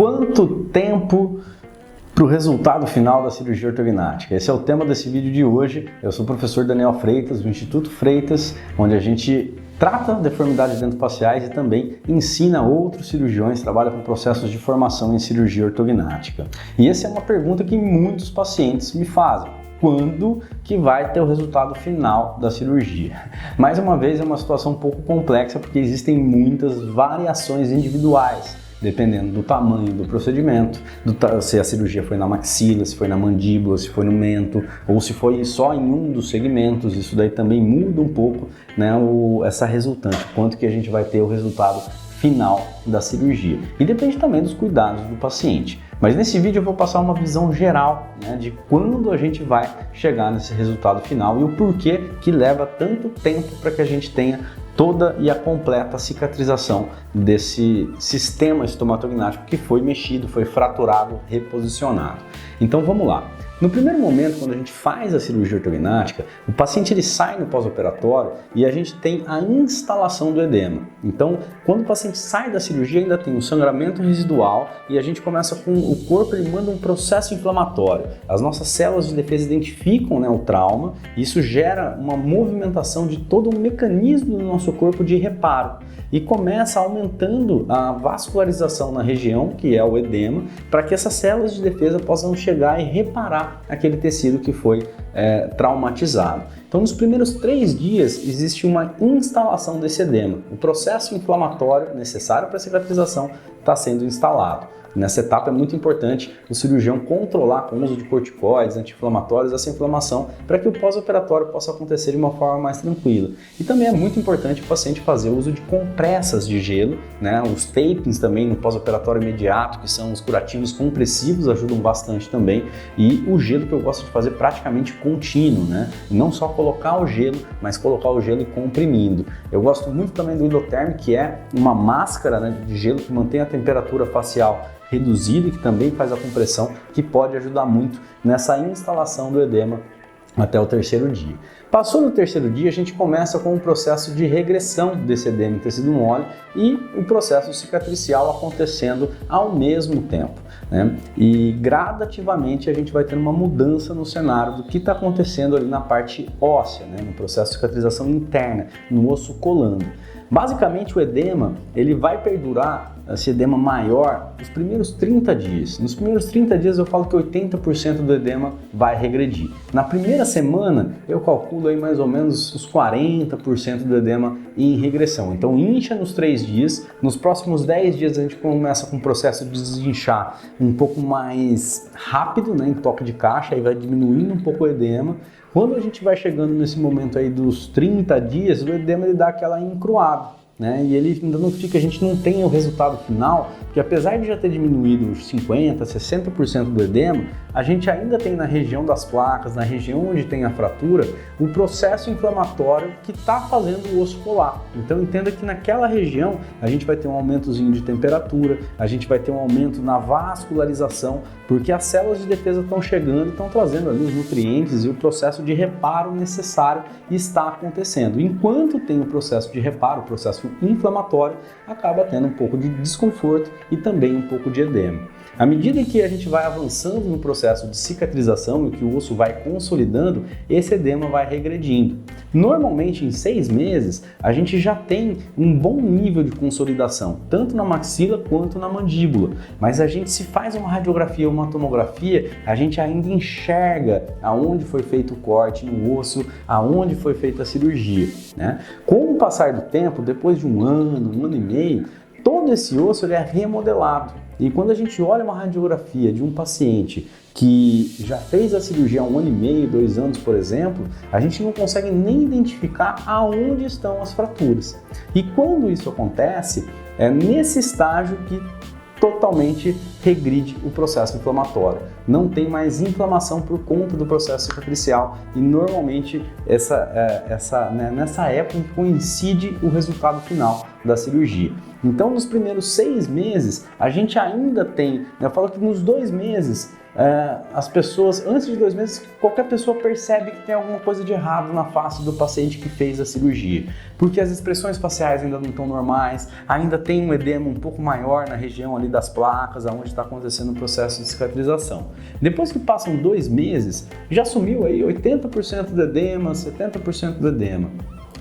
Quanto tempo para o resultado final da cirurgia ortognática? Esse é o tema desse vídeo de hoje. Eu sou o professor Daniel Freitas, do Instituto Freitas, onde a gente trata deformidades dentofaciais e também ensina outros cirurgiões, trabalha com processos de formação em cirurgia ortognática. E essa é uma pergunta que muitos pacientes me fazem. Quando que vai ter o resultado final da cirurgia? Mais uma vez, é uma situação um pouco complexa porque existem muitas variações individuais, dependendo do tamanho do procedimento, se a cirurgia foi na maxila, se foi na mandíbula, se foi no mento, ou se foi só em um dos segmentos. Isso daí também muda um pouco, né, essa resultante, quanto que a gente vai ter o resultado final da cirurgia. E depende também dos cuidados do paciente. Mas nesse vídeo eu vou passar uma visão geral, né, de quando a gente vai chegar nesse resultado final e o porquê que leva tanto tempo para que a gente tenha toda e a completa cicatrização desse sistema estomatognático que foi mexido, foi fraturado, reposicionado. Então vamos lá. No primeiro momento, quando a gente faz a cirurgia ortognática, o paciente ele sai no pós-operatório e a gente tem a instalação do edema. Então, quando o paciente sai da cirurgia, ainda tem um sangramento residual e a gente começa com o corpo, ele manda um processo inflamatório. As nossas células de defesa identificam, né, o trauma e isso gera uma movimentação de todo um mecanismo do nosso corpo de reparo. E começa aumentando a vascularização na região, que é o edema, para que essas células de defesa possam chegar e reparar aquele tecido que foi traumatizado. Então, nos primeiros 3 dias, existe uma instalação desse edema. O processo inflamatório necessário para a cicatrização está sendo instalado. Nessa etapa é muito importante o cirurgião controlar com o uso de corticoides, anti-inflamatórios, essa inflamação para que o pós-operatório possa acontecer de uma forma mais tranquila. E também é muito importante o paciente fazer o uso de compressas de gelo, né? Os tapings também no pós-operatório imediato, que são os curativos compressivos, ajudam bastante também. E o gelo que eu gosto de fazer praticamente contínuo, né? Não só colocar o gelo, mas colocar o gelo e comprimindo. Eu gosto muito também do Hidrotherm, que é uma máscara, né, de gelo que mantém a temperatura facial reduzida e que também faz a compressão, que pode ajudar muito nessa instalação do edema até o 3º dia. Passou no 3º dia, a gente começa com o processo de regressão desse edema em tecido mole e o processo cicatricial acontecendo ao mesmo tempo, né? E gradativamente a gente vai ter uma mudança no cenário do que está acontecendo ali na parte óssea, né? No processo de cicatrização interna, no osso colando. Basicamente, o edema ele vai perdurar, esse edema maior, nos primeiros 30 dias. Nos primeiros 30 dias eu falo que 80% do edema vai regredir. Na primeira semana eu calculo aí mais ou menos os 40% do edema em regressão. Então incha nos 3 dias, nos próximos 10 dias a gente começa com o processo de desinchar um pouco mais rápido, né, em toque de caixa, aí vai diminuindo um pouco o edema. Quando a gente vai chegando nesse momento aí dos 30 dias, o edema ele dá aquela encruada, né? E ele ainda não fica, a gente não tem o resultado final, porque apesar de já ter diminuído uns 50%, 60% do edema, a gente ainda tem na região das placas, na região onde tem a fratura, o processo inflamatório que está fazendo o osso colar. Então entenda que naquela região a gente vai ter um aumentozinho de temperatura, a gente vai ter um aumento na vascularização, porque as células de defesa estão chegando e estão trazendo ali os nutrientes e o processo de reparo necessário está acontecendo. Enquanto tem o processo de reparo, o processo inflamatório, acaba tendo um pouco de desconforto e também um pouco de edema. À medida que a gente vai avançando no processo de cicatrização e que o osso vai consolidando, esse edema vai regredindo. Normalmente, em 6 meses, a gente já tem um bom nível de consolidação, tanto na maxila quanto na mandíbula. Mas a gente, se faz uma radiografia ou uma tomografia, a gente ainda enxerga aonde foi feito o corte no osso, aonde foi feita a cirurgia, né? Com o passar do tempo, depois de um ano e meio, todo esse osso ele é remodelado. E quando a gente olha uma radiografia de um paciente que já fez a cirurgia há 1 ano e meio, 2 anos, por exemplo, a gente não consegue nem identificar aonde estão as fraturas. E quando isso acontece, é nesse estágio que totalmente regride o processo inflamatório. Não tem mais inflamação por conta do processo cicatricial e normalmente nessa época coincide o resultado final, da cirurgia. Então, nos primeiros 6 meses, a gente ainda tem, eu falo que nos 2 meses, as pessoas, antes de 2 meses, qualquer pessoa percebe que tem alguma coisa de errado na face do paciente que fez a cirurgia, porque as expressões faciais ainda não estão normais, ainda tem um edema um pouco maior na região ali das placas, onde está acontecendo o processo de cicatrização. Depois que passam 2 meses, já sumiu aí 80% do edema, 70% do edema.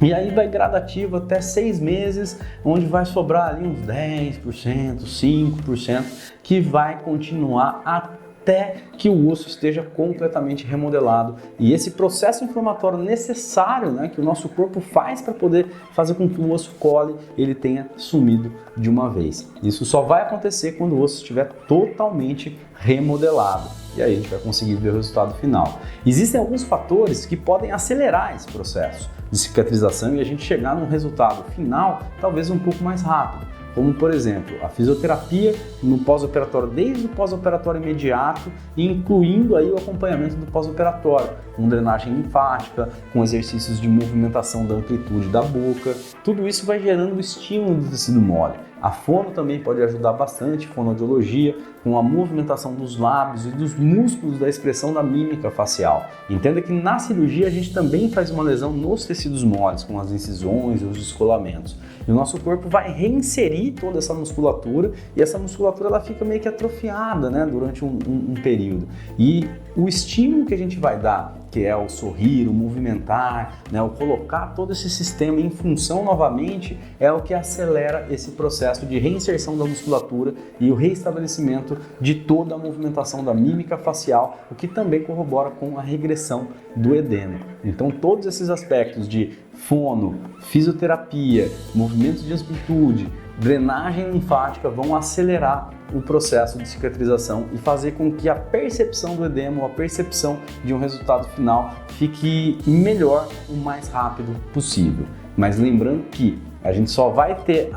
E aí vai gradativo até 6 meses, onde vai sobrar ali uns 10%, 5%, que vai continuar até que o osso esteja completamente remodelado. E esse processo inflamatório necessário, né, que o nosso corpo faz para poder fazer com que o osso cole, ele tenha sumido de uma vez. Isso só vai acontecer quando o osso estiver totalmente remodelado. E aí a gente vai conseguir ver o resultado final. Existem alguns fatores que podem acelerar esse processo de cicatrização e a gente chegar num resultado final talvez um pouco mais rápido. Como, por exemplo, a fisioterapia no pós-operatório, desde o pós-operatório imediato, incluindo aí o acompanhamento do pós-operatório, com drenagem linfática, com exercícios de movimentação da amplitude da boca. Tudo isso vai gerando estímulo do tecido mole. A fono também pode ajudar bastante, fonoaudiologia, com a movimentação dos lábios e dos músculos da expressão da mímica facial. Entenda que na cirurgia a gente também faz uma lesão nos tecidos moles, com as incisões e os descolamentos. E o nosso corpo vai reinserir toda essa musculatura e essa musculatura ela fica meio que atrofiada, né, durante um período. E o estímulo que a gente vai dar, que é o sorrir, o movimentar, né, o colocar todo esse sistema em função novamente, é o que acelera esse processo de reinserção da musculatura e o reestabelecimento de toda a movimentação da mímica facial, o que também corrobora com a regressão do edema. Então todos esses aspectos de fono, fisioterapia, movimentos de amplitude, drenagem linfática vão acelerar o processo de cicatrização e fazer com que a percepção do edema, ou a percepção de um resultado final fique melhor o mais rápido possível. Mas lembrando que a gente só vai ter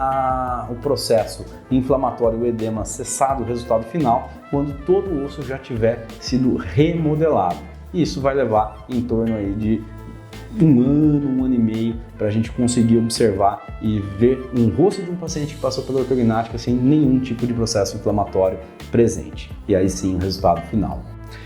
o processo inflamatório, o edema cessado, o resultado final, quando todo o osso já tiver sido remodelado. E isso vai levar em torno aí de 1 ano e meio para a gente conseguir observar e ver um rosto de um paciente que passou pela ortognática sem nenhum tipo de processo inflamatório presente. E aí sim o resultado final.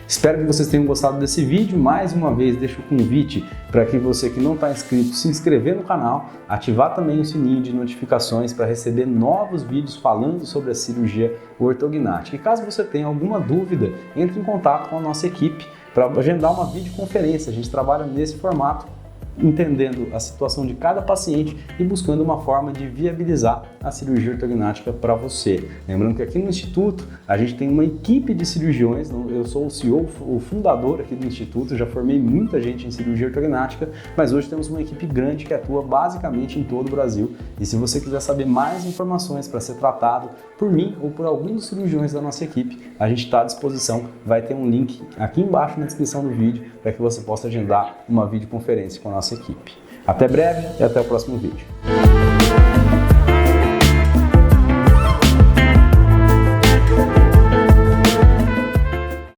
Espero que vocês tenham gostado desse vídeo. Mais uma vez deixo o convite para que você que não está inscrito se inscrever no canal, ativar também o sininho de notificações para receber novos vídeos falando sobre a cirurgia ortognática. E caso você tenha alguma dúvida, entre em contato com a nossa equipe para agendar uma videoconferência. A gente trabalha nesse formato, entendendo a situação de cada paciente e buscando uma forma de viabilizar a cirurgia ortognática para você. Lembrando que aqui no Instituto a gente tem uma equipe de cirurgiões, eu sou o CEO, o fundador aqui do Instituto, já formei muita gente em cirurgia ortognática, mas hoje temos uma equipe grande que atua basicamente em todo o Brasil. E se você quiser saber mais informações para ser tratado por mim ou por algum dos cirurgiões da nossa equipe, a gente está à disposição. Vai ter um link aqui embaixo na descrição do vídeo para que você possa agendar uma videoconferência com a nossa equipe. Até breve e até o próximo vídeo.